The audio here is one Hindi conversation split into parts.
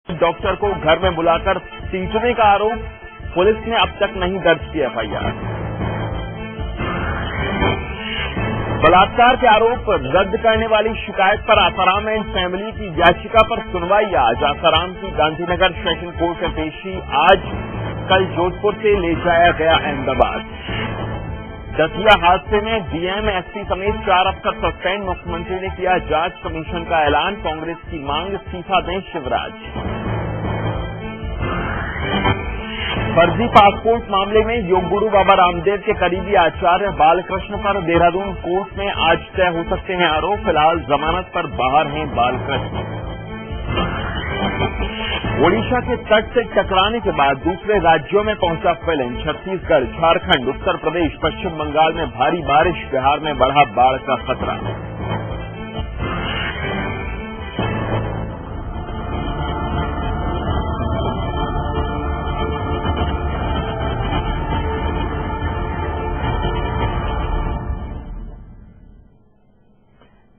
डॉक्टर को घर में बुलाकर पीटने का आरोप, पुलिस ने अब तक नहीं दर्ज किया एफआईआर। बलात्कार के आरोप रद्द करने वाली शिकायत पर आसाराम एंड फैमिली की याचिका पर सुनवाई आज। आसाराम की गांधीनगर सेशन कोर्ट में पेशी आज। कल जोधपुर से ले जाया गया अहमदाबाद। दतिया हादसे में डीएम, एसपी समेत 4 अफसर सस्पेंड। मुख्यमंत्री ने किया जांच कमीशन का ऐलान। कांग्रेस की मांग, इस्तीफा दें शिवराज। फर्जी पासपोर्ट मामले में योग गुरु बाबा रामदेव के करीबी आचार्य बालकृष्ण पर देहरादून कोर्ट में आज तय हो सकते हैं आरोप। फिलहाल जमानत पर बाहर हैं बालकृष्ण। ओडिशा के तट से टकराने के बाद दूसरे राज्यों में पहुंचा विलेन। छत्तीसगढ़, झारखंड, उत्तर प्रदेश, पश्चिम बंगाल में भारी बारिश। बिहार में बढ़ा बाढ़ का खतरा।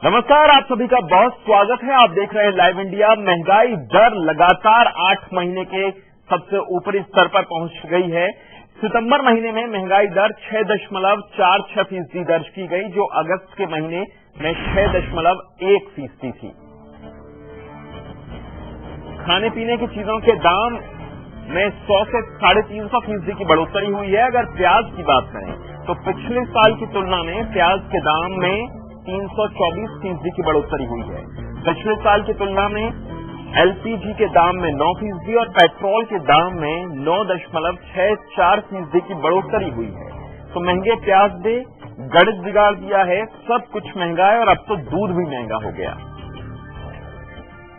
नमस्कार, आप सभी का बहुत स्वागत है। आप देख रहे हैं लाइव इंडिया। महंगाई दर लगातार 8 महीने के सबसे ऊपरी स्तर पर पहुंच गई है। सितंबर महीने में महंगाई दर 6.46% दर्ज की गई, जो अगस्त के महीने में 6.1% थी। खाने पीने की चीजों के दाम में 100 से 350% की बढ़ोतरी हुई है। अगर प्याज की बात करें तो पिछले साल की तुलना में प्याज के दाम में 324% की बढ़ोतरी हुई है। पिछले साल की तुलना में एलपीजी के दाम में 9% और पेट्रोल के दाम में 9.64% की बढ़ोतरी हुई है। तो महंगे प्याज ने गणित बिगाड़ दिया है। सब कुछ महंगा है और अब तो दूध भी महंगा हो गया।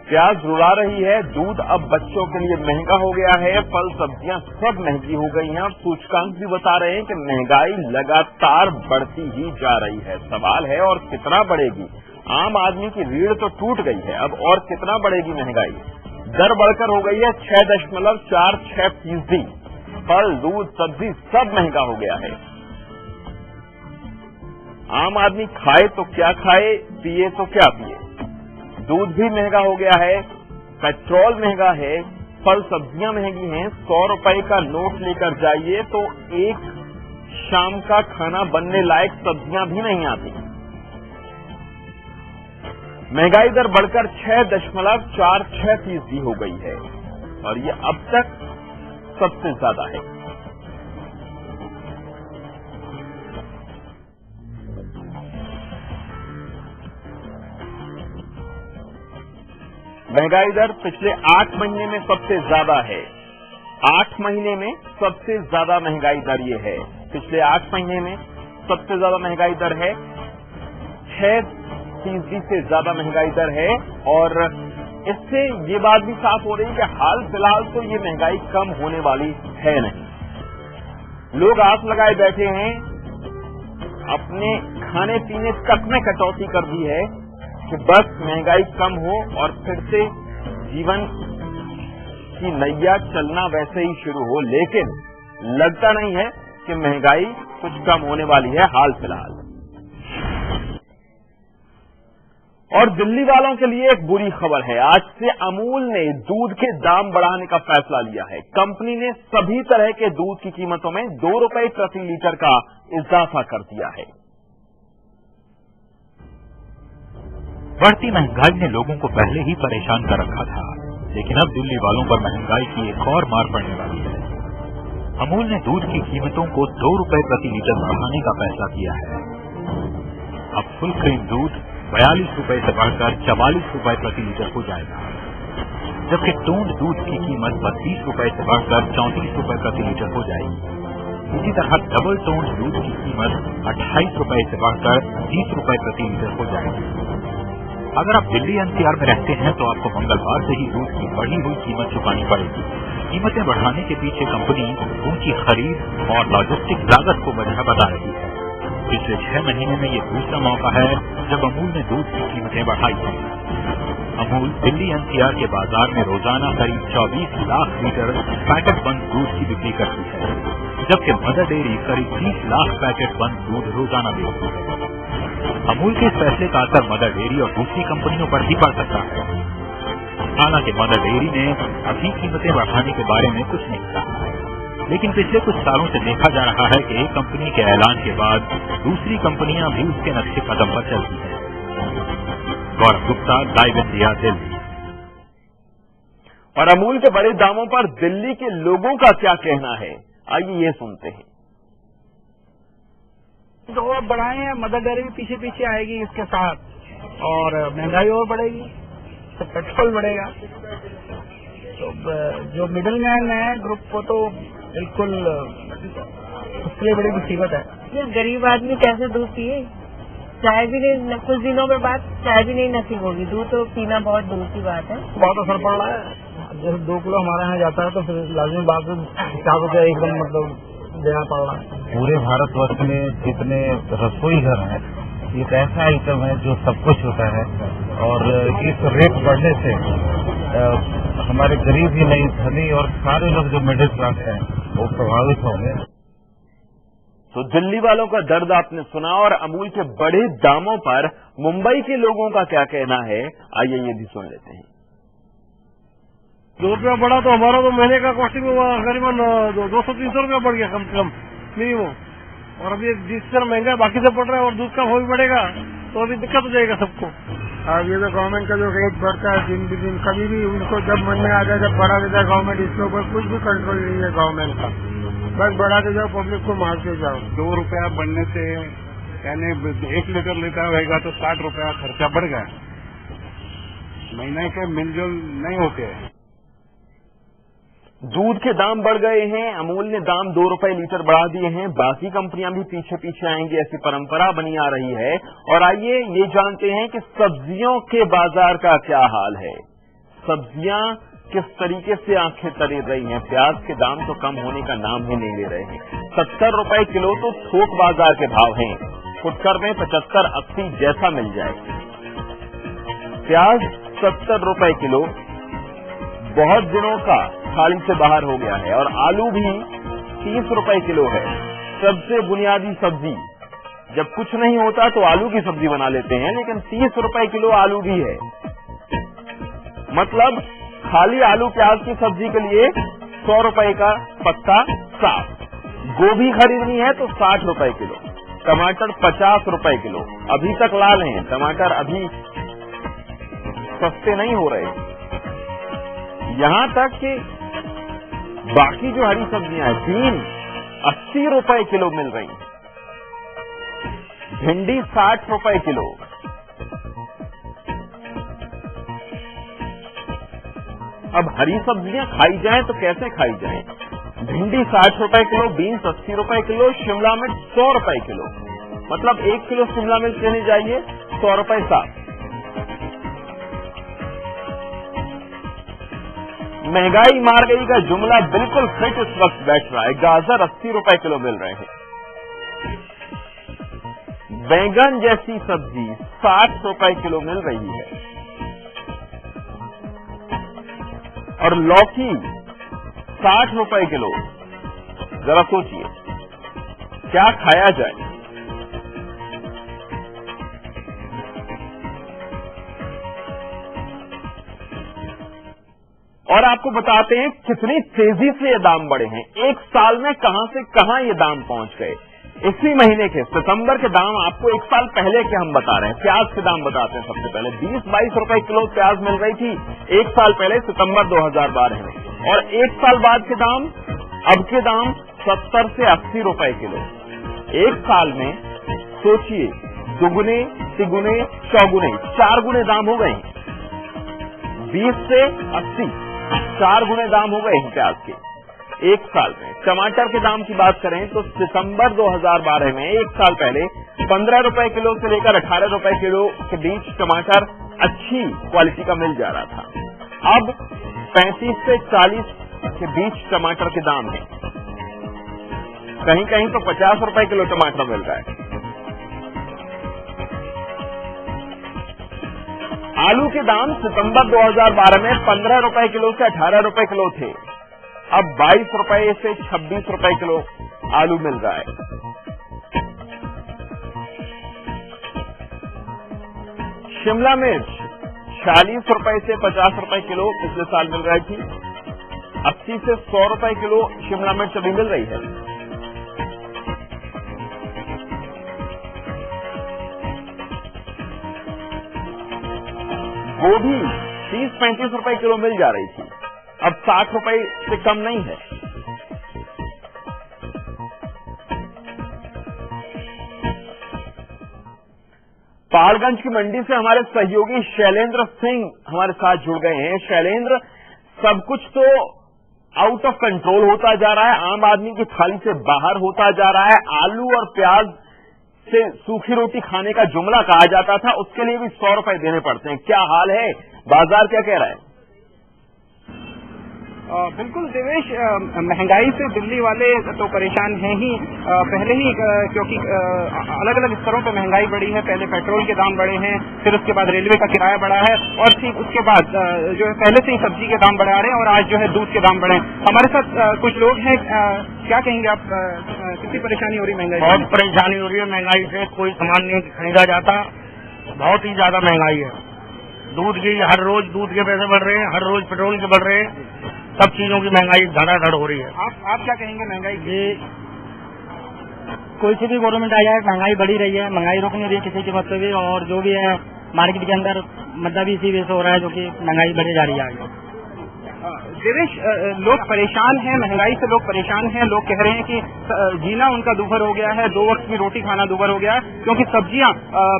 प्याज रुला रही है, दूध अब बच्चों के लिए महंगा हो गया है। फल सब्जियां सब महंगी हो गई हैं। अब सूचकांक भी बता रहे हैं कि महंगाई लगातार बढ़ती ही जा रही है। सवाल है और कितना बढ़ेगी। आम आदमी की रीढ़ तो टूट गई है, अब और कितना बढ़ेगी महंगाई। दर बढ़कर हो गई है 6.46%। फल, दूध, सब्जी सब महंगा हो गया है। आम आदमी खाए तो क्या खाए, पिए तो क्या पिए। दूध भी महंगा हो गया है, पेट्रोल महंगा है, फल सब्जियां महंगी हैं। 100 रुपए का नोट लेकर जाइए तो एक शाम का खाना बनने लायक सब्जियां भी नहीं आती। महंगाई दर बढ़कर 6.46% हो गई है और ये अब तक सबसे ज्यादा है। महंगाई दर पिछले 8 महीने में सबसे ज्यादा है। 8 महीने में सबसे ज्यादा महंगाई दर ये है। पिछले 8 महीने में सबसे ज्यादा महंगाई दर है। 6% से ज्यादा महंगाई दर है और इससे ये बात भी साफ हो रही है कि हाल फिलहाल तो ये महंगाई कम होने वाली है नहीं। लोग आस लगाए बैठे हैं, अपने खाने पीने तक में कटौती कर दी है कि बस महंगाई कम हो और फिर से जीवन की नैया चलना वैसे ही शुरू हो। लेकिन लगता नहीं है कि महंगाई कुछ कम होने वाली है हाल फिलहाल। और दिल्ली वालों के लिए एक बुरी खबर है। आज से अमूल ने दूध के दाम बढ़ाने का फैसला लिया है। कंपनी ने सभी तरह के दूध की कीमतों में 2 रुपए प्रति लीटर का इजाफा कर दिया है। बढ़ती महंगाई ने लोगों को पहले ही परेशान कर रखा था, लेकिन अब दिल्ली वालों पर महंगाई की एक और मार पड़ने वाली है। अमूल ने दूध की कीमतों को 2 रुपए प्रति लीटर बढ़ाने का फैसला किया है। अब फुल क्रीम दूध 42 रुपए से बढ़कर 44 रुपए प्रति लीटर हो जाएगा, जबकि टोंड दूध की कीमत 32 रुपए से बढ़कर 34 रुपए प्रति लीटर हो जाएगी। इसी तरह डबल टोंड दूध की कीमत 28 रुपए से बढ़कर 30 रुपए प्रति लीटर हो जाएगी। अगर आप दिल्ली एनसीआर में रहते हैं तो आपको मंगलवार से ही दूध की बढ़ी हुई कीमत चुकानी पड़ेगी। कीमतें बढ़ाने के पीछे कंपनी ऊंची खरीद और लॉजिस्टिक लागत को वजह बता रही है। पिछले 6 महीने में ये दूसरा मौका है जब अमूल ने दूध की कीमतें बढ़ाई हैं। अमूल दिल्ली एनसीआर के बाजार में रोजाना करीब 24 लाख लीटर पैकेट बंद दूध की बिक्री करती है, जबकि मदर डेयरी करीब 30 लाख पैकेट बंद दूध रोजाना बेचती है। अमूल के इस फैसले का असर मदर डेयरी और दूसरी कंपनियों पर भी पड़ सकता है। हालांकि मदर डेयरी ने अभी कीमतें बढ़ाने के बारे में कुछ नहीं कहा है, लेकिन पिछले कुछ सालों से देखा जा रहा है कि एक कंपनी के ऐलान के बाद दूसरी कंपनियां भी उसके नक्शे कदम पर चलती हैं। गौरव गुप्ता, लाइव इंडिया, दिल्ली। और अमूल के बड़े दामों पर दिल्ली के लोगों का क्या कहना है, आइए ये सुनते हैं। तो और बढ़ाए हैं, मदर डेयरी भी पीछे पीछे आएगी इसके साथ, और महंगाई और बढ़ेगी, तो पेट्रोल बढ़ेगा, तो जो मिडिल मैन है ग्रुप को तो बिल्कुल उसके लिए बड़ी मुसीबत है। ये गरीब आदमी कैसे दूध पिए, चाय भी नहीं, कुछ दिनों में बाद चाय भी नहीं नसीब होगी, दूध तो पीना बहुत दूर की बात है। बहुत असर पड़ रहा है। जैसे 2 किलो हमारे यहाँ जाता है तो फिर लाजमी बात है 4 रुपये एकदम मतलब देना पड़ रहा है। पूरे भारतवर्ष में जितने रसोई घर हैं, एक ऐसा आइटम है जो सब कुछ होता है, और इस रेट बढ़ने से हमारे गरीब ही नहीं, धनी और सारे लोग जो मिडिल क्लास हैं वो प्रभावित होंगे। तो दिल्ली वालों का दर्द आपने सुना, और अमूल के बड़े दामों पर मुंबई के लोगों का क्या कहना है, आइए ये भी सुन लेते हैं। 2 रुपया बढ़ा तो हमारा तो महीने का कॉस्टिंग करीबन 200-300 रुपया बढ़ गया कम से कम मिनिमम, और अभी जिस तरह महंगा बाकी से पड़ रहा है और दूध का भाव भी बढ़ेगा तो अभी दिक्कत हो जाएगा सबको। अब ये तो गवर्नमेंट का जो रेट बढ़ता है दिन भी दिन, कभी भी उनको जब मन में आ जाए जब बढ़ा देता है गवर्नमेंट, इसके ऊपर कुछ भी कंट्रोल नहीं है गवर्नमेंट का, बस बढ़ाते जाओ, पब्लिक को मारते जाओ। 2 रुपया बढ़ने से यानी 1 लीटर लेता रहेगा तो 60 रुपया खर्चा बढ़ गया, महीने के मिलजुल नहीं होते। दूध के दाम बढ़ गए हैं, अमूल ने दाम 2 रुपए लीटर बढ़ा दिए हैं, बाकी कंपनियां भी पीछे पीछे आएंगी, ऐसी परंपरा बनी आ रही है। और आइए ये जानते हैं कि सब्जियों के बाजार का क्या हाल है, सब्जियां किस तरीके से आंखें तरी रही हैं। प्याज के दाम तो कम होने का नाम ही नहीं ले रहे हैं। 70 रुपए किलो तो थोक बाजार के भाव हैं, फुटकर में 75-80 जैसा मिल जाए। प्याज 70 रुपए किलो बहुत दिनों का थाली से बाहर हो गया है, और आलू भी 30 रुपए किलो है। सबसे बुनियादी सब्जी, जब कुछ नहीं होता तो आलू की सब्जी बना लेते हैं, लेकिन 30 रुपए किलो आलू भी है। मतलब खाली आलू प्याज की सब्जी के लिए 100 रुपए का पत्ता साफ। गोभी खरीदनी है तो 60 रुपए किलो, टमाटर 50 रुपए किलो। अभी तक लाल हैं टमाटर, अभी सस्ते नहीं हो रहे। यहां तक कि बाकी जो हरी सब्जियां हैं, बीन 80 रुपए किलो मिल रही हैं, भिंडी 60 रुपए किलो। अब हरी सब्जियां खाई जाएं तो कैसे खाई जाएं? भिंडी 60 रुपए किलो, बीन्स 80 रुपए किलो, शिमला मिर्च 100 रुपए किलो। मतलब 1 किलो शिमला मिर्च लेने जाइए 100 रुपए साफ। महंगाई मार गई का जुमला बिल्कुल फिट इस वक्त बैठ रहा है। गाजर 80 रुपए किलो मिल रहे हैं, बैंगन जैसी सब्जी 60 रुपए किलो मिल रही है, और लौकी 60 रुपए किलो। जरा सोचिए क्या खाया जाए। और आपको बताते हैं कितनी तेजी से ये दाम बढ़े हैं। 1 साल में कहां से कहां ये दाम पहुंच गए। इसी महीने के सितंबर के दाम आपको 1 साल पहले के हम बता रहे हैं। प्याज के दाम बताते हैं। सबसे पहले 20-22 रुपए किलो प्याज मिल रही थी 1 साल पहले सितंबर 2012 में, और 1 साल बाद के दाम, अब के दाम 70 से 80 रुपए किलो। 1 साल में सोचिए, दुगुने, तिगुने, चौगुने, 4 गुने दाम हो गए। 20 से 80 4 गुने दाम हो गए हैं प्याज के 1 साल में। टमाटर के दाम की बात करें तो सितंबर 2012 में 1 साल पहले 15 रुपए किलो से लेकर 18 रुपए किलो के बीच टमाटर अच्छी क्वालिटी का मिल जा रहा था। अब 35 से 40 के बीच टमाटर के दाम है। कहीं कहीं तो 50 रुपए किलो टमाटर मिल रहा है। आलू के दाम सितंबर 2012 में 15 रुपए किलो से 18 रुपए किलो थे। अब 22 रुपए से 26 रुपए किलो आलू मिल रहा है। शिमला मिर्च 46 रुपए से 50 रुपए किलो पिछले साल मिल रही थी। 80 से 100 रुपए किलो शिमला मिर्च अभी मिल रही है। गोभी 30-35 रुपए किलो मिल जा रही थी, अब 60 रुपए से कम नहीं है। पहाड़गंज की मंडी से हमारे सहयोगी शैलेंद्र सिंह हमारे साथ जुड़ गए हैं। शैलेंद्र, सब कुछ तो आउट ऑफ कंट्रोल होता जा रहा है, आम आदमी की थाली से बाहर होता जा रहा है। आलू और प्याज से सूखी रोटी खाने का जुमला कहा जाता था, उसके लिए भी 100 रुपए देने पड़ते हैं। क्या हाल है, बाजार क्या कह रहा है? बिल्कुल देवेश, महंगाई से दिल्ली वाले तो परेशान हैं ही पहले ही, क्योंकि अलग अलग स्तरों पर महंगाई बढ़ी है। पहले पेट्रोल के दाम बढ़े हैं, फिर उसके बाद रेलवे का किराया बढ़ा है, और ठीक उसके बाद जो है पहले से ही सब्जी के दाम बढ़ा रहे हैं, और आज जो है दूध के दाम बढ़े। हमारे साथ कुछ लोग हैं, क्या कहेंगे आप, कितनी परेशानी हो रही है महंगाई? बहुत परेशानी हो रही है महंगाई से, कोई सामान नहीं खरीदा जाता, बहुत ही ज्यादा महंगाई है। दूध की हर रोज दूध के पैसे बढ़ रहे हैं, हर रोज पेट्रोल के बढ़ रहे हैं, सब चीजों की महंगाई धड़ाधड़ हो रही है। आप क्या कहेंगे महंगाई की? कोई सी भी गवर्नमेंट आ जाए, महंगाई बढ़ी रही है, महंगाई रोक नहीं रही है किसी की मत से भी, और जो भी है मार्केट के अंदर मतलब इसी वजह से हो रहा है, जो कि महंगाई बढ़ी जा रही है आगे। देवेश, लोग परेशान हैं, महंगाई से लोग परेशान हैं। लोग कह रहे हैं कि जीना उनका दुभर हो गया है, 2 वक्त की रोटी खाना दुभर हो गया है, क्योंकि सब्जियां,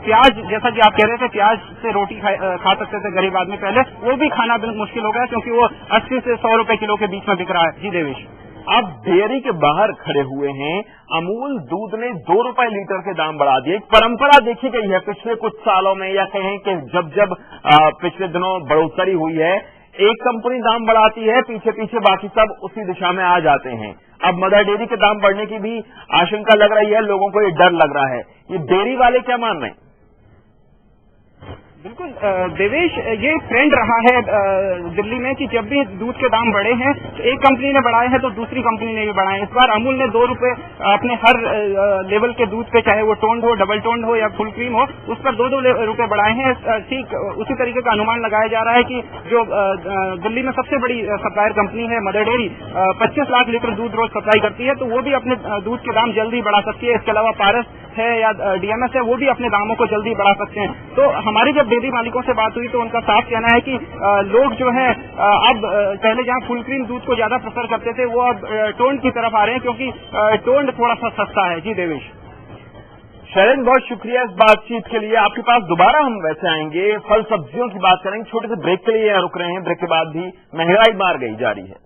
प्याज, जैसा कि आप कह रहे थे, प्याज से रोटी खा सकते थे गरीब आदमी पहले, वो भी खाना बिल्कुल मुश्किल हो गया, क्योंकि वो 80 से 100 रुपए किलो के बीच में बिक रहा है। जी देवेश, अब डेयरी के बाहर खड़े हुए हैं। अमूल दूध ने 2 रुपए लीटर के दाम बढ़ा दिए। परंपरा देखी गई है पिछले कुछ सालों में, या कहें कि जब पिछले दिनों बढ़ोतरी हुई है, एक कंपनी दाम बढ़ाती है, पीछे पीछे बाकी सब उसी दिशा में आ जाते हैं। अब मदर डेयरी के दाम बढ़ने की भी आशंका लग रही है, लोगों को ये डर लग रहा है। ये डेयरी वाले क्या मान रहे हैं? बिल्कुल देवेश, ये ट्रेंड रहा है दिल्ली में कि जब भी दूध के दाम बढ़े हैं, तो एक कंपनी ने बढ़ाए हैं तो दूसरी कंपनी ने भी बढ़ाए। इस बार अमूल ने 2 रुपए अपने हर लेवल के दूध पे, चाहे वो टोन्ड हो, डबल टोन्ड हो या फुल क्रीम हो, उस पर 2-2 रुपए बढ़ाए हैं। ठीक उसी तरीके का अनुमान लगाया जा रहा है कि जो दिल्ली में सबसे बड़ी सप्लायर कंपनी है मदर डेयरी, 25 लाख लीटर दूध रोज सप्लाई करती है, तो वो भी अपने दूध के दाम जल्दी बढ़ा सकती है। इसके अलावा पारस है या डीएमएस है, वो भी अपने दामों को जल्दी बढ़ा सकते हैं। तो हमारी जब डेयरी मालिकों से बात हुई तो उनका साफ कहना है कि लोग जो है अब पहले जहां फुल क्रीम दूध को ज्यादा प्रेफर करते थे, वो अब टोन्ड की तरफ आ रहे हैं, क्योंकि टोन्ड थोड़ा सा सस्ता है। जी देवेश। शैलेंद्र, बहुत शुक्रिया इस बातचीत के लिए। आपके पास दोबारा हम वैसे आएंगे, फल सब्जियों की बात करेंगे। छोटे से ब्रेक के लिए यहाँ रुक रहे हैं, ब्रेक के बाद भी महंगाई मार गई जारी है।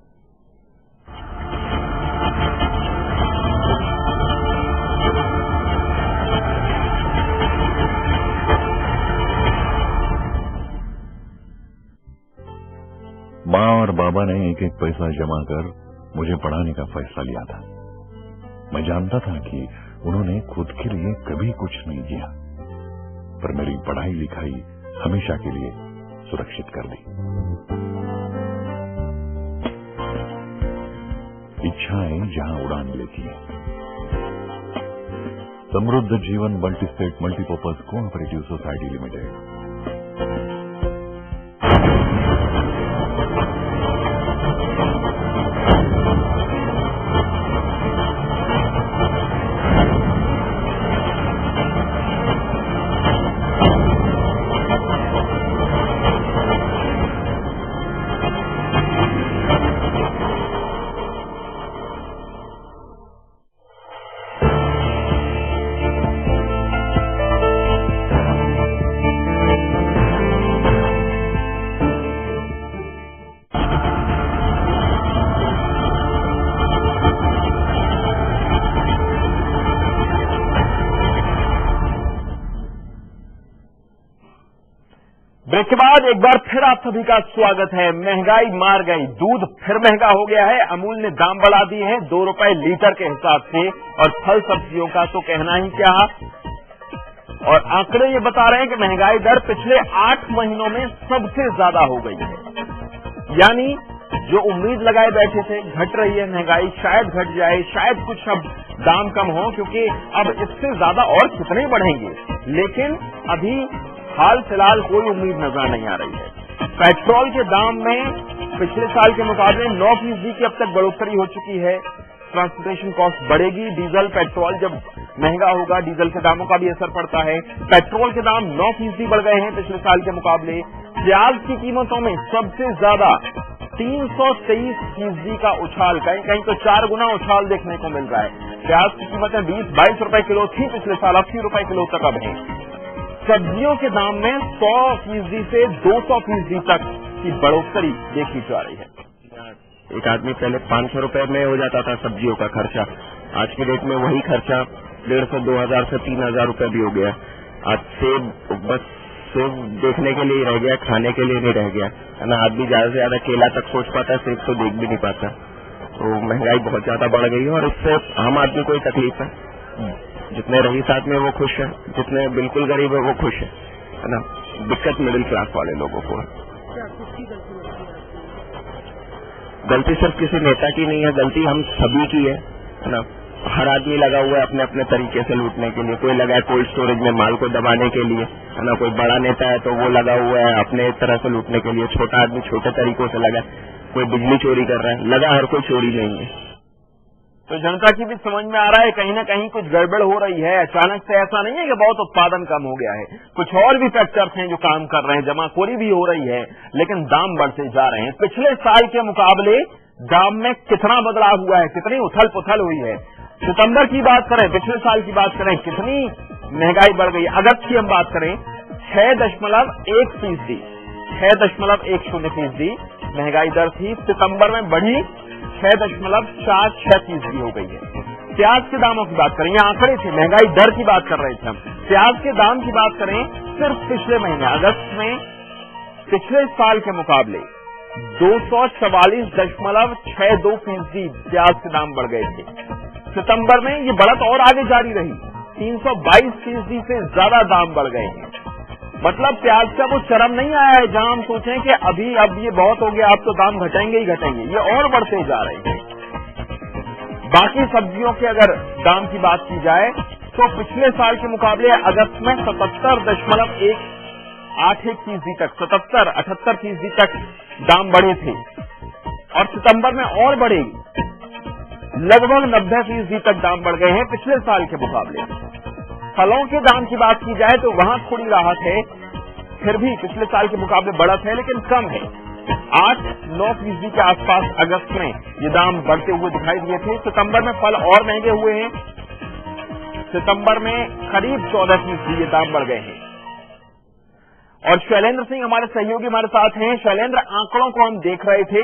माँ और बाबा ने एक एक पैसा जमा कर मुझे पढ़ाने का फैसला लिया था। मैं जानता था कि उन्होंने खुद के लिए कभी कुछ नहीं किया, पर मेरी पढ़ाई लिखाई हमेशा के लिए सुरक्षित कर दी। इच्छाएं जहां उड़ान लेती हैं। Samriddh Jeevan multistate multipurpose cooperative society limited. Break के बाद एक बार फिर आप सभी का स्वागत है। महंगाई मार गई, दूध फिर महंगा हो गया है। अमूल ने दाम बढ़ा दिए हैं 2 रुपए लीटर के हिसाब से, और फल सब्जियों का तो कहना ही क्या। और आंकड़े ये बता रहे हैं कि महंगाई दर पिछले 8 महीनों में सबसे ज्यादा हो गई है। यानी जो उम्मीद लगाए बैठे थे घट रही है महंगाई, शायद घट जाए, शायद कुछ अब दाम कम हो, क्योंकि अब इससे ज्यादा और कितने बढ़ेंगे। लेकिन अभी हाल फिलहाल कोई उम्मीद नजर नहीं आ रही है। पेट्रोल के दाम में पिछले साल के मुकाबले 9% की अब तक बढ़ोतरी हो चुकी है। ट्रांसपोर्टेशन कॉस्ट बढ़ेगी, डीजल पेट्रोल जब महंगा होगा डीजल के दामों का भी असर पड़ता है। पेट्रोल के दाम 9% बढ़ गए हैं पिछले साल के मुकाबले। प्याज की कीमतों में सबसे ज्यादा 323% का उछाल, कहीं कहीं तो 4 गुना उछाल देखने को मिल रहा है। प्याज की कीमतें 20-22 रुपए किलो थी पिछले साल, 80 रुपए किलो तक अब है। सब्जियों के दाम में 100% से 200% तक की बढ़ोतरी देखी जा रही है। एक आदमी पहले 500 रुपए में हो जाता था सब्जियों का खर्चा, आज के डेट में वही खर्चा 1,500-2,000 से 3,000 रुपए भी हो गया। आज सेब बस सेब देखने के लिए ही रह गया, खाने के लिए नहीं रह गया, है ना। आदमी ज्यादा से ज्यादा केला तक सोच पाता है, सेब तो देख भी नहीं पाता। तो महंगाई बहुत ज्यादा बढ़ गई है और इससे आम आदमी को ही तकलीफ है। जितने रईस आदमी है वो खुश है, जितने बिल्कुल गरीब है वो खुश है ना। दिक्कत मिडिल क्लास वाले लोगों को है। गलती सिर्फ किसी नेता की नहीं है, गलती हम सभी की है ना। हर आदमी लगा हुआ है अपने अपने तरीके से लूटने के लिए। कोई लगा है कोल्ड स्टोरेज में माल को दबाने के लिए, है ना। कोई बड़ा नेता है तो वो लगा हुआ है अपने तरह से लूटने के लिए। छोटा आदमी छोटे तरीकों से लगा, कोई बिजली चोरी कर रहा है, लगा हर कोई चोरी नहीं है। तो जनता की भी समझ में आ रहा है कहीं ना कहीं कुछ गड़बड़ हो रही है। अचानक से ऐसा नहीं है कि बहुत उत्पादन कम हो गया है, कुछ और भी फैक्टर्स हैं जो काम कर रहे हैं, जमाखोरी भी हो रही है, लेकिन दाम बढ़ते जा रहे हैं। पिछले साल के मुकाबले दाम में कितना बदलाव हुआ है, कितनी उथल पुथल हुई है। सितंबर की बात करें, पिछले साल की बात करें, कितनी महंगाई बढ़ गई। अगस्त की हम बात करें 6.1%, 6.10% महंगाई दर थी। सितंबर में बढ़ी 6.46% हो गई है। प्याज के दामों की बात करें, ये आंकड़े थे, महंगाई दर की बात कर रहे थे हम। प्याज के दाम की बात करें, सिर्फ पिछले महीने अगस्त में पिछले साल के मुकाबले 244.62% प्याज के दाम बढ़ गए थे। सितंबर में ये बढ़त और आगे जारी रही, 322% से ज्यादा दाम बढ़ गए हैं। मतलब प्याज का वो चरम नहीं आया है जहां हम सोचें कि अभी अब ये बहुत हो गया, अब तो दाम घटेंगे ही घटेंगे, ये और बढ़ते जा रहे हैं। बाकी सब्जियों के अगर दाम की बात की जाए तो पिछले साल के मुकाबले अगस्त में 77.181% तक, 77-78% तक दाम बढ़े थे और सितंबर में और बढ़ेगी, लगभग 90% तक दाम बढ़ गए हैं पिछले साल के मुकाबले। फलों के दाम की बात की जाए तो वहां थोड़ी राहत है, फिर भी पिछले साल के मुकाबले बढ़त है लेकिन कम है। 8-9% के आसपास अगस्त में ये दाम बढ़ते हुए दिखाई दिए थे। सितंबर में फल और महंगे हुए हैं, सितंबर में करीब 14% ये दाम बढ़ गए हैं। और शैलेंद्र सिंह हमारे सहयोगी हमारे साथ हैं। शैलेंद्र, आंकड़ों को हम देख रहे थे,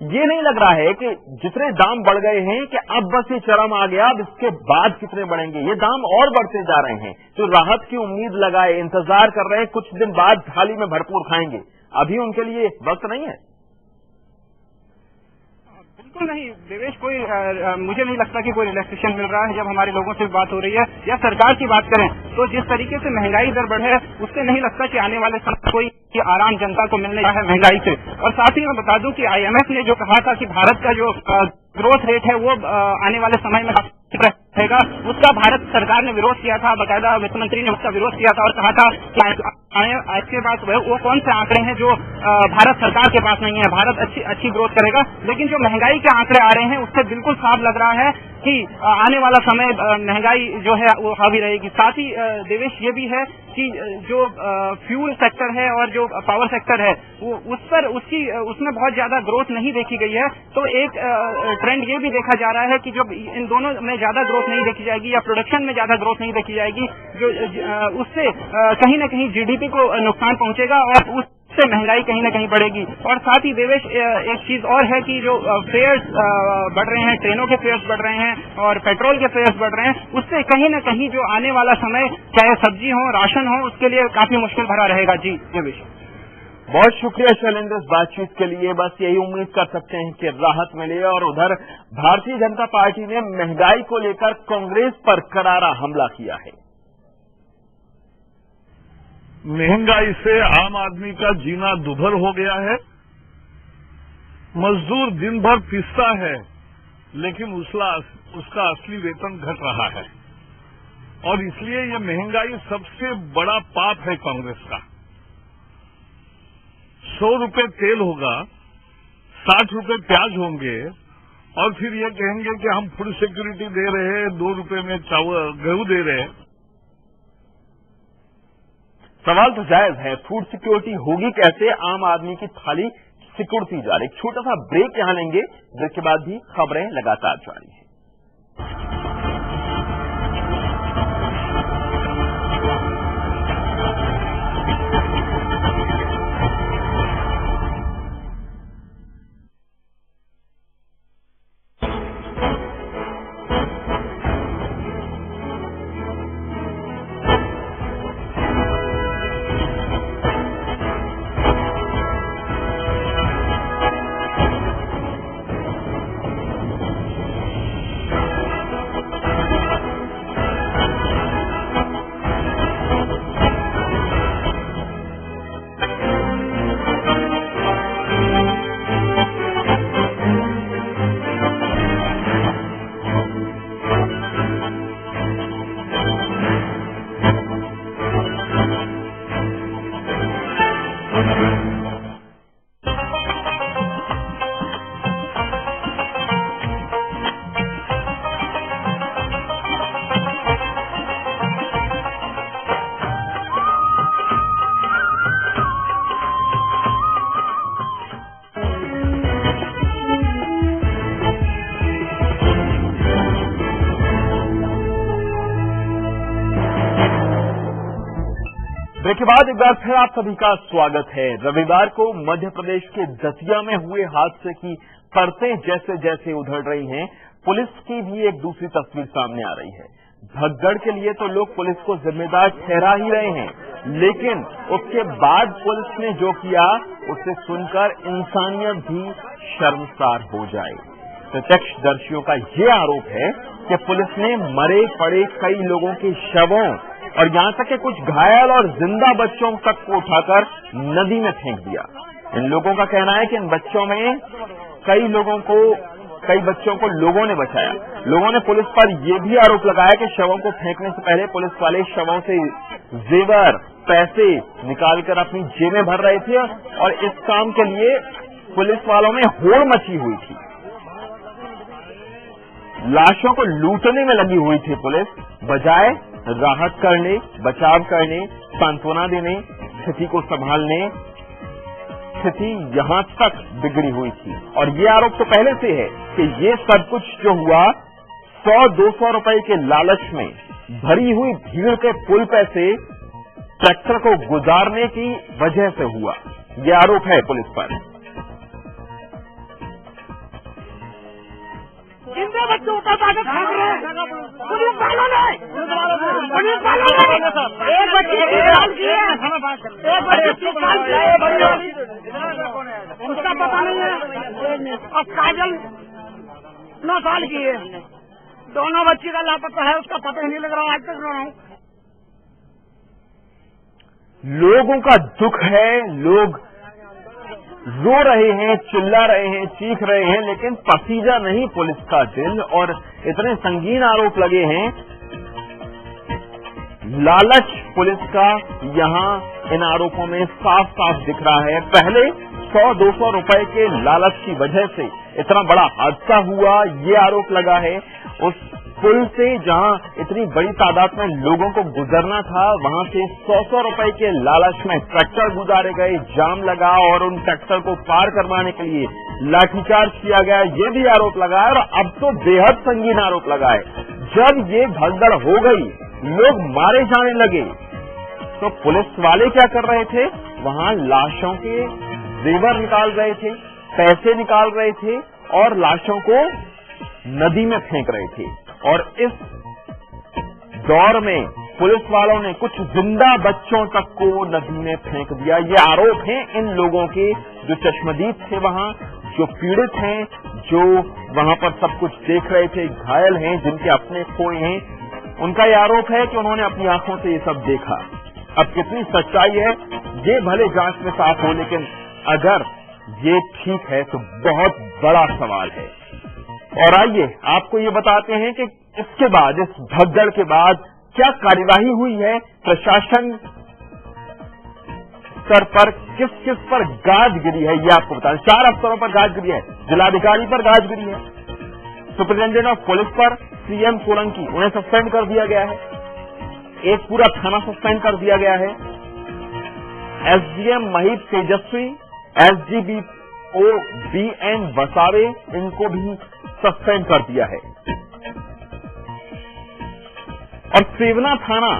ये नहीं लग रहा है कि जितने दाम बढ़ गए हैं कि अब बस ये चरम आ गया, अब इसके बाद कितने बढ़ेंगे, ये दाम और बढ़ते जा रहे हैं। जो राहत की उम्मीद लगाए, इंतजार कर रहे हैं कुछ दिन बाद थाली में भरपूर खाएंगे, अभी उनके लिए वक्त नहीं है। बिल्कुल नहीं देवेश, कोई मुझे नहीं लगता कि कोई रिलैक्सेशन मिल रहा है। जब हमारे लोगों से बात हो रही है या सरकार की बात करें तो जिस तरीके से महंगाई दर बढ़े है उससे नहीं लगता कि आने वाले समय कोई आराम जनता को मिलने है महंगाई से। और साथ ही मैं बता दूं कि IMF ने जो कहा था कि भारत का जो ग्रोथ रेट है वो आने वाले समय में रहेगा, उसका भारत सरकार ने विरोध किया था, बाकायदा वित्त मंत्री ने उसका विरोध किया था और कहा था कि आपके पास वो कौन से आंकड़े हैं जो भारत सरकार के पास नहीं है, भारत अच्छी ग्रोथ करेगा। लेकिन जो महंगाई के आंकड़े आ रहे हैं उससे बिल्कुल साफ लग रहा है कि आने वाला समय महंगाई जो है वो हावी रहेगी। साथ ही देवेश ये भी है कि जो फ्यूल सेक्टर है और जो पावर सेक्टर है वो उसमें बहुत ज्यादा ग्रोथ नहीं देखी गई है। तो एक ट्रेंड ये भी देखा जा रहा है कि जब इन दोनों में ज्यादा ग्रोथ नहीं देखी जाएगी या प्रोडक्शन में ज्यादा ग्रोथ नहीं देखी जाएगी, जो उससे कहीं न कहीं GDP को नुकसान पहुंचेगा और उससे महंगाई कहीं न कहीं बढ़ेगी। और साथ ही देवेश एक चीज और है कि जो फेयर्स बढ़ रहे हैं, ट्रेनों के फेयर्स बढ़ रहे हैं और पेट्रोल के फेयर्स बढ़ रहे हैं, उससे कहीं न कहीं जो आने वाला समय चाहे सब्जी हो, राशन हो, उसके लिए काफी मुश्किल भरा रहेगा। जी देवेश, बहुत शुक्रिया शैलेंद्र इस बातचीत के लिए। बस यही उम्मीद कर सकते हैं कि राहत मिले। और उधर भारतीय जनता पार्टी ने महंगाई को लेकर कांग्रेस पर करारा हमला किया है। महंगाई से आम आदमी का जीना दुभर हो गया है। मजदूर दिन भर पिसता है लेकिन उसका असली वेतन घट रहा है और इसलिए यह महंगाई सबसे बड़ा पाप है कांग्रेस का। 100 रुपए तेल होगा, 60 रुपए प्याज होंगे और फिर ये कहेंगे कि हम फूड सिक्योरिटी दे रहे हैं, 2 रुपए में चावल गेहूं दे रहे हैं। सवाल तो जायज है, फूड सिक्योरिटी होगी कैसे? आम आदमी की थाली सिकुड़ती जा रही। एक छोटा सा ब्रेक यहां लेंगे, ब्रेक के बाद भी खबरें लगातार जारी हैं। ब्रेक के बाद एक बार फिर आप सभी का स्वागत है। रविवार को मध्य प्रदेश के दतिया में हुए हादसे की परतें जैसे जैसे उधड़ रही हैं, पुलिस की भी एक दूसरी तस्वीर सामने आ रही है। भगदड़ के लिए तो लोग पुलिस को जिम्मेदार ठहरा ही रहे हैं, लेकिन उसके बाद पुलिस ने जो किया उसे सुनकर इंसानियत भी शर्मसार हो जाए। प्रत्यक्षदर्शियों का ये आरोप है कि पुलिस ने मरे पड़े कई लोगों के शवों और यहां तक कि कुछ घायल और जिंदा बच्चों तक को उठाकर नदी में फेंक दिया। इन लोगों का कहना है कि इन बच्चों में कई बच्चों को लोगों ने बचाया। लोगों ने पुलिस पर यह भी आरोप लगाया कि शवों को फेंकने से पहले पुलिस वाले शवों से जेवर, पैसे निकालकर अपनी जेबें भर रहे थे और इस काम के लिए पुलिस वालों में होड़ मची हुई थी। लाशों को लूटने में लगी हुई थी पुलिस, बजाय राहत करने, बचाव करने, सांत्वना देने, स्थिति को संभालने। स्थिति यहां तक बिगड़ी हुई थी और ये आरोप तो पहले से है कि ये सब कुछ जो हुआ 100-200 रुपए के लालच में भरी हुई भीड़ के पुल पैसे ट्रैक्टर को गुजारने की वजह से हुआ। ये आरोप है पुलिस पर। जिंदे बच्चे उठा के भाग रहे हैं, पुलिस वालों ने एक बच्ची 30 साल की है, एक बच्ची 30 साल की है, उसका पता नहीं है, और काजल 9 साल की है। दोनों बच्ची का लापता है, उसका पता ही नहीं लग रहा। आज तक रो रहा हूँ। लोगों का दुख है, लोग रो रहे हैं, चिल्ला रहे हैं, चीख रहे हैं, लेकिन पसीजा नहीं पुलिस का दिल। और इतने संगीन आरोप लगे हैं। लालच पुलिस का यहां इन आरोपों में साफ साफ दिख रहा है। पहले 100-200 रुपए के लालच की वजह से इतना बड़ा हादसा हुआ, ये आरोप लगा है। उस पुल से जहां इतनी बड़ी तादाद में लोगों को गुजरना था, वहां से 100 रुपए के लालच में ट्रैक्टर गुजारे गए, जाम लगा और उन ट्रैक्टर को पार करवाने के लिए लाठीचार्ज किया गया, ये भी आरोप लगा है। और अब तो बेहद संगीन आरोप लगा है। जब ये भगदड़ हो गई, लोग मारे जाने लगे, तो पुलिस वाले क्या कर रहे थे? वहां लाशों के जेवर निकाल रहे थे, पैसे निकाल रहे थे और लाशों को नदी में फेंक रहे थे। और इस दौर में पुलिस वालों ने कुछ जिंदा बच्चों तक को नदी में फेंक दिया। ये आरोप हैं इन लोगों के जो चश्मदीद थे वहां, जो पीड़ित हैं, जो वहां पर सब कुछ देख रहे थे, घायल हैं, जिनके अपने खोए हैं। उनका ये आरोप है कि उन्होंने अपनी आंखों से ये सब देखा। अब कितनी सच्चाई है ये भले जांच में साफ हो, लेकिन अगर ये ठीक है तो बहुत बड़ा सवाल है। और आइए आपको ये बताते हैं कि इसके बाद, इस भगदड़ के बाद क्या कार्यवाही हुई है। प्रशासन स्तर पर किस किस पर गाज गिरी है ये आपको बता दें। 4 अफसरों पर गाज गिरी है। जिलाधिकारी पर गाज गिरी है, सुपरिटेंडेंट ऑफ पुलिस पर सीएम सोलंकी, उन्हें सस्पेंड कर दिया गया है, एक पूरा थाना सस्पेंड कर दिया गया है। एसडीएम महीप तेजस्वी, एसडीपीओ बीएन वसावे, इनको भी सस्पेंड कर दिया है। और सेवना थाना,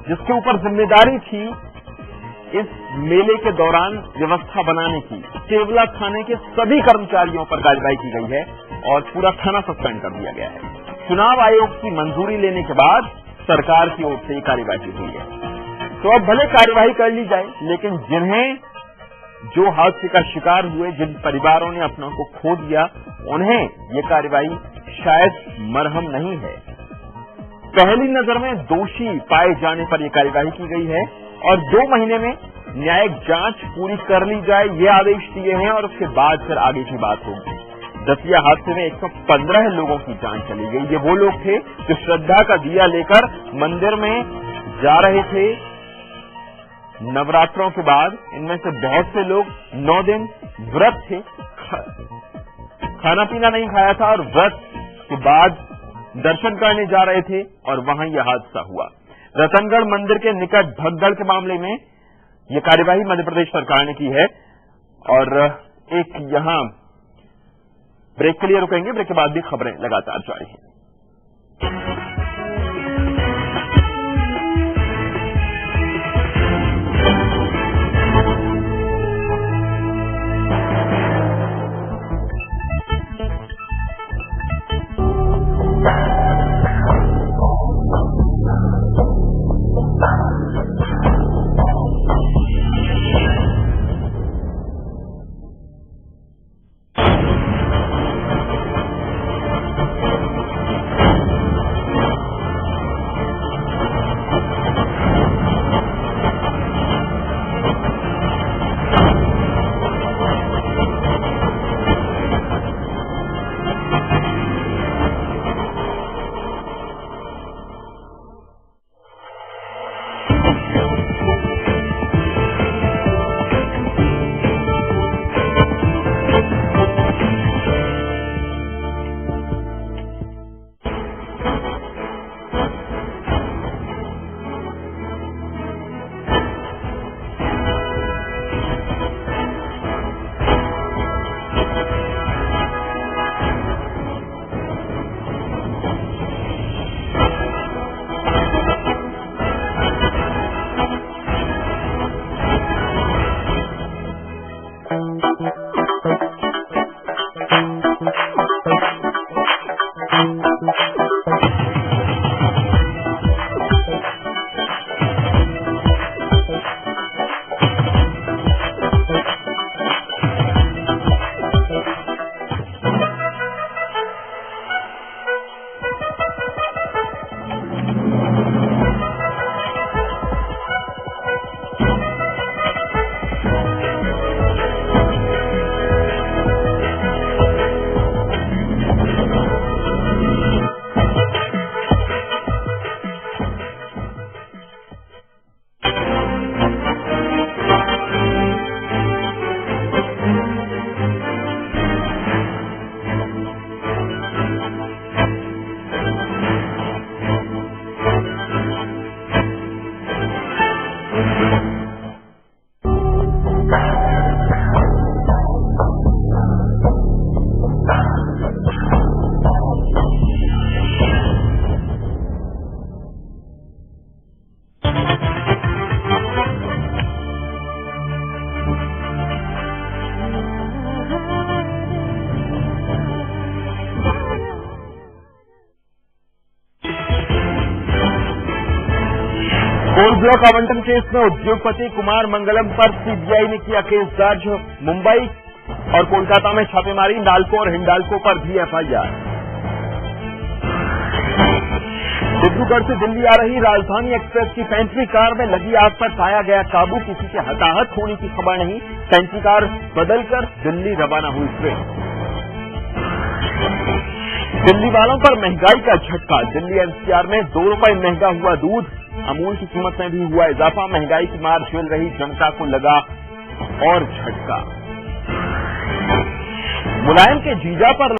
जिसके ऊपर जिम्मेदारी थी इस मेले के दौरान व्यवस्था बनाने की, सेवला थाने के सभी कर्मचारियों पर कार्रवाई की गई है और पूरा थाना सस्पेंड कर दिया गया है। चुनाव आयोग की मंजूरी लेने के बाद सरकार की ओर से कार्यवाही हुई है। तो अब भले कार्यवाही कर ली जाए, लेकिन जिन्हें जो हादसे का शिकार हुए, जिन परिवारों ने अपनों को खो दिया, उन्हें ये कार्यवाही शायद मरहम नहीं है। पहली नजर में दोषी पाए जाने पर यह कार्यवाही की गई है और 2 महीने में न्यायिक जांच पूरी कर ली जाए, ये आदेश दिए हैं और उसके बाद फिर आगे की बात होगी। दतिया हादसे में 115 लोगों की जान चली गई। ये वो लोग थे जो श्रद्धा का दिया लेकर मंदिर में जा रहे थे नवरात्रों के बाद। इनमें से बहुत से लोग 9 दिन व्रत थे, खाना पीना नहीं खाया था और व्रत के बाद दर्शन करने जा रहे थे और वहां यह हादसा हुआ। रतनगढ़ मंदिर के निकट भगदड़ के मामले में यह कार्यवाही मध्य प्रदेश सरकार ने की है। और एक यहां ब्रेक के लिए रुकेंगे, ब्रेक के बाद भी खबरें लगातार जारी हैं। कोल ब्लॉक आवंटन केस में उद्योगपति कुमार मंगलम पर सीबीआई ने किया केस दर्ज। मुंबई और कोलकाता में छापेमारी, नाल्को और हिंडाल्को पर भी एफआईआर। डिब्रूगढ़ से दिल्ली आ रही राजधानी एक्सप्रेस की पेंट्री कार में लगी आग पर पाया गया काबू, किसी के हताहत होने की खबर नहीं। पेंट्री कार बदलकर दिल्ली रवाना हुई ट्रेन। दिल्ली वालों पर महंगाई का झटका, दिल्ली एनसीआर में 2 रुपए महंगा हुआ दूध। अमूल की कीमत में भी हुआ इजाफा। महंगाई की मार झेल रही जनता को लगा और झटका। मुलायम के जीजा पर